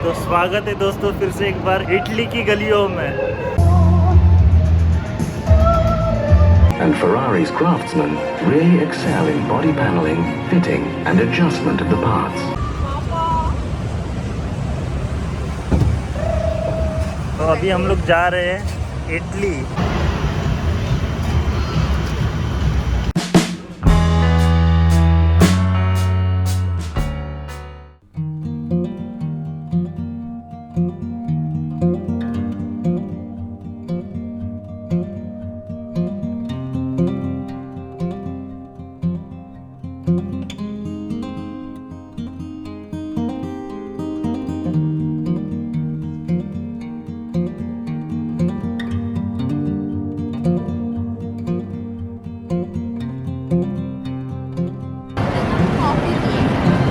तो स्वागत है दोस्तों फिर से एक बार इटली की गलियों में। And Ferrari's craftsmen really excel in body paneling, fitting and adjustment of the parts. तो अभी हम लोग जा रहे हैं इटली।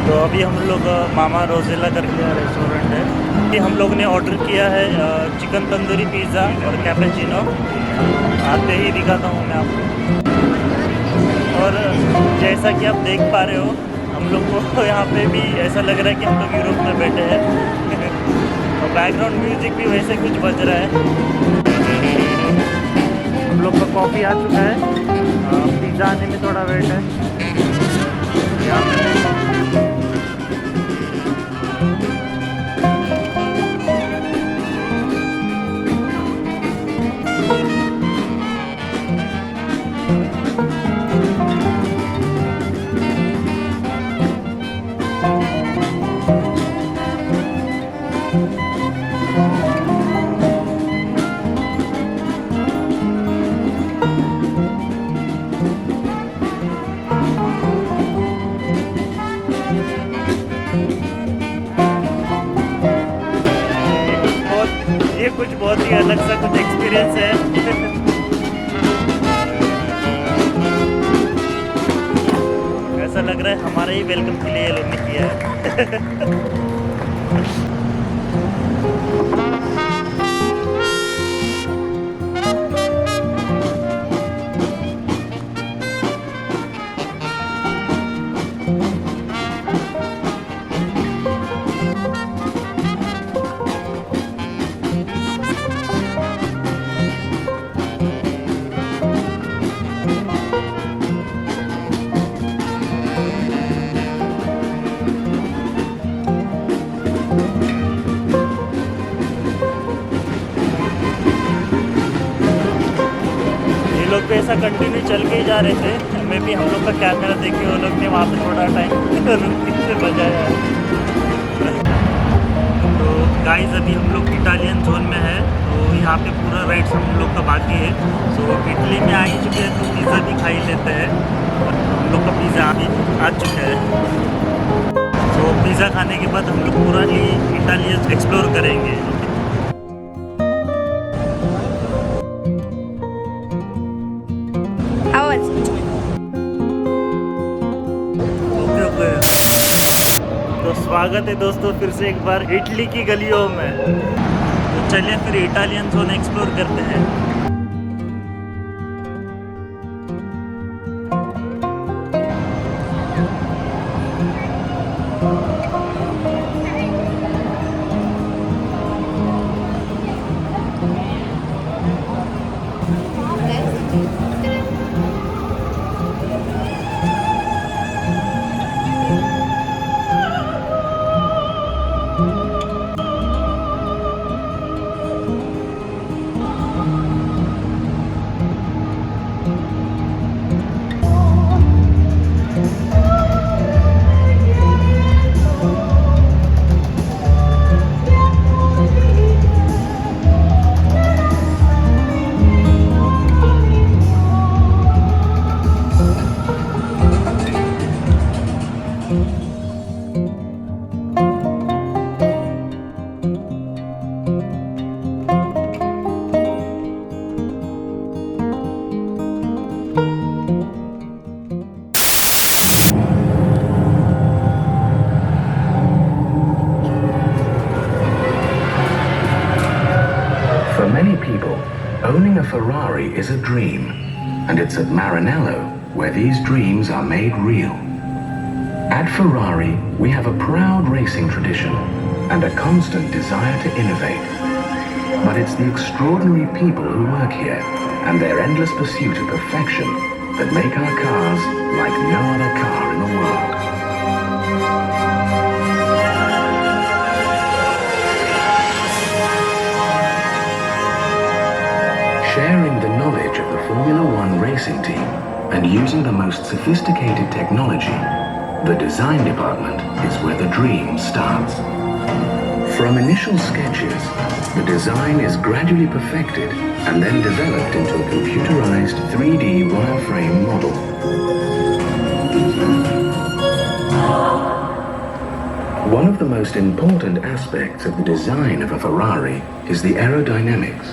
तो अभी हम लोग मामा रोजेला करके रेस्टोरेंट है। अभी हम लोग ने ऑर्डर किया है चिकन तंदूरी पिज़्ज़ा और कैपेचिनो। आते ही दिखाता हूँ मैं आपको। और जैसा कि आप देख पा रहे हो, हम लोग को यहाँ पे भी ऐसा लग रहा है कि हम लोग यूरोप में बैठे हैं। और बैकग्राउंड म्यूजिक भी वैसे कुछ बज रहा है। हम लोग का कॉफ़ी आ चुका है। पिज़्ज़ा आने में थोड़ा वेट है। यहाँ पे कुछ बहुत ही अलग सा कुछ एक्सपीरियंस है। ऐसा लग रहा है हमारे ही वेलकम के लिए ये लोग ने किया है। लोग भी ऐसा कंटिन्यू चल के ही जा रहे थे। मैं भी हम लोग का कैमरा देखे वो लोग ने वहाँ पे थोड़ा टाइम से बजाया है। तो गाइस अभी हम लोग इटालियन जोन में है। तो यहाँ पे पूरा राइड्स हम लोग का बाकी है। तो इटली में आ ही चुके हैं तो पिज़्ज़ा भी खा ही लेते हैं। हम लोग का पिज़्ज़ा अभी आ चुका है। तो पिज़्ज़ा खाने के बाद हम लोग पूरा ही इटालियन एक्सप्लोर करेंगे। तो स्वागत है दोस्तों फिर से एक बार इटली की गलियों में। तो चलिए फिर इटालियन जोन एक्सप्लोर करते हैं। Owning a Ferrari is a dream, and it's at Maranello where these dreams are made real. At Ferrari, we have a proud racing tradition, and a constant desire to innovate. But it's the extraordinary people who work here and their endless pursuit of perfection that make our cars like no other car in the world. Sharing the knowledge of the Formula One racing team and using the most sophisticated technology, the design department is where the dream starts. From initial sketches, the design is gradually perfected and then developed into a computerized 3D wireframe model. One of the most important aspects of the design of a Ferrari is the aerodynamics.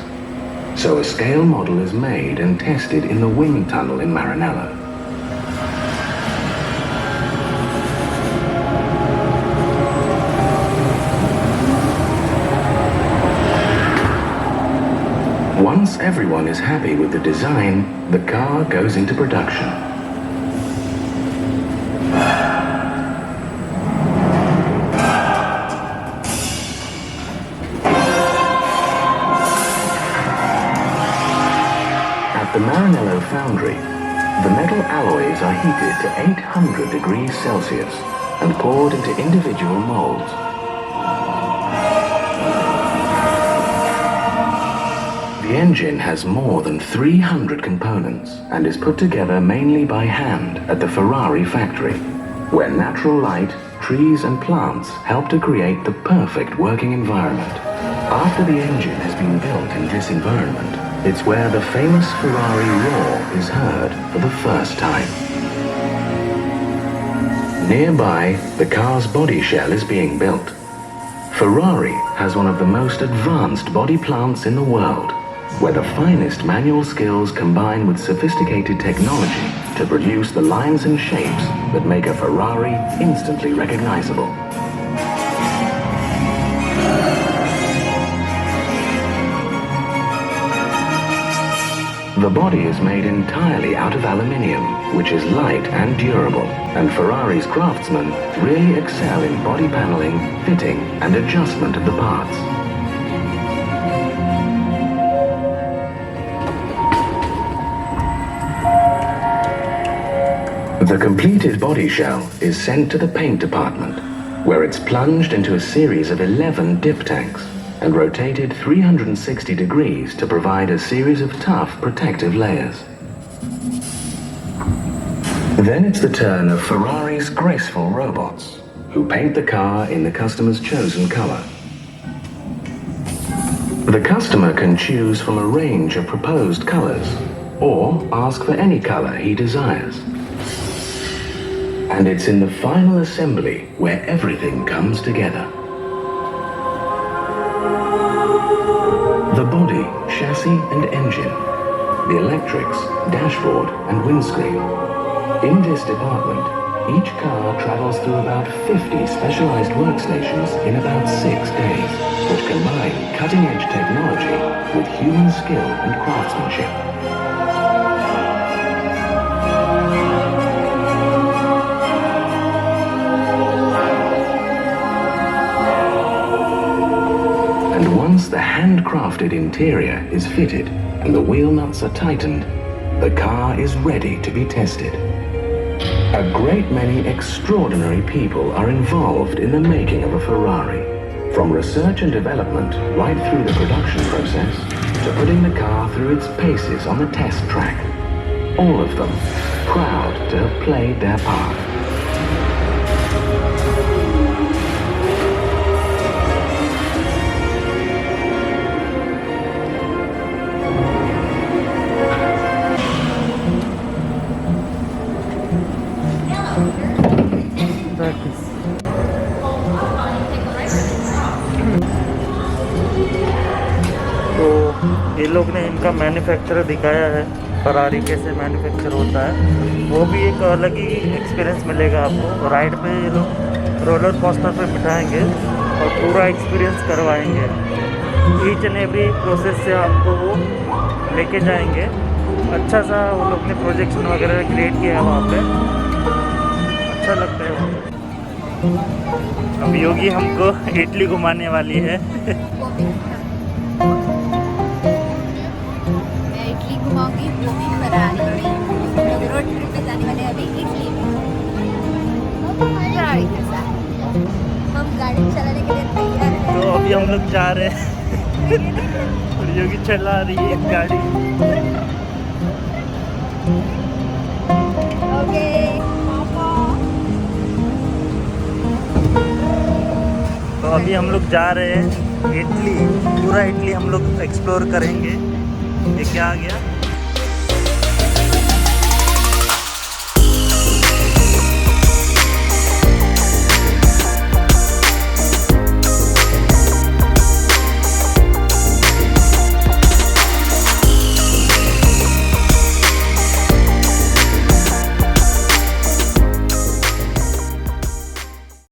So a scale model is made and tested in the wind tunnel in Maranello. Once everyone is happy with the design, the car goes into production. At the Maranello foundry, the metal alloys are heated to 800 degrees Celsius and poured into individual molds. The engine has more than 300 components and is put together mainly by hand at the Ferrari factory, where natural light, trees and plants help to create the perfect working environment. After the engine has been built in this environment, it's where the famous Ferrari roar is heard for the first time. Nearby, the car's body shell is being built. Ferrari has one of the most advanced body plants in the world, where the finest manual skills combine with sophisticated technology to produce the lines and shapes that make a Ferrari instantly recognizable. The body is made entirely out of aluminium, which is light and durable, and Ferrari's craftsmen really excel in body paneling, fitting, and adjustment of the parts. The completed body shell is sent to the paint department, where it's plunged into a series of 11 dip tanks and rotated 360 degrees to provide a series of tough protective layers. Then it's the turn of Ferrari's graceful robots, who paint the car in the customer's chosen color. The customer can choose from a range of proposed colors, or ask for any color he desires. And it's in the final assembly where everything comes together. The body, chassis and engine, the electrics, dashboard and windscreen. In this department, each car travels through about 50 specialized workstations in about 6 days, which combine cutting-edge technology with human skill and craftsmanship. And once the handcrafted interior is fitted and the wheel nuts are tightened, the car is ready to be tested. A great many extraordinary people are involved in the making of a Ferrari, from research and development right through the production process to putting the car through its paces on the test track. All of them proud to have played their part. तो ये लोग ने इनका manufacture दिखाया है, Ferrari कैसे manufacture होता है, वो भी एक अलग ही एक्सपीरियंस मिलेगा आपको। राइड पे ये लोग रोलर कोस्टर पे बिठाएंगे और पूरा एक्सपीरियंस करवाएंगे। ईच एंड एवरी प्रोसेस से आपको वो लेके जाएंगे। अच्छा सा वो लोग ने प्रोजेक्शन वगैरह क्रिएट किया है वहाँ पे, अच्छा लगता है। अब योगी हमको इटली घुमाने वाली है। मैं इटली घुमाऊंगी, वो भी फरारी में। हम लोग रोड ट्रिप पे जाने वाले हैं अभी इटली में, फरारी के साथ। हम गाड़ी चलाने के लिए तैयार हैं। तो अभी हम लोग जा रहे हैं और योगी चला रही है गाड़ी। ओके तो अभी हम लोग जा रहे हैं इटली। पूरा इटली हम लोग एक्सप्लोर करेंगे। ये क्या आ गया?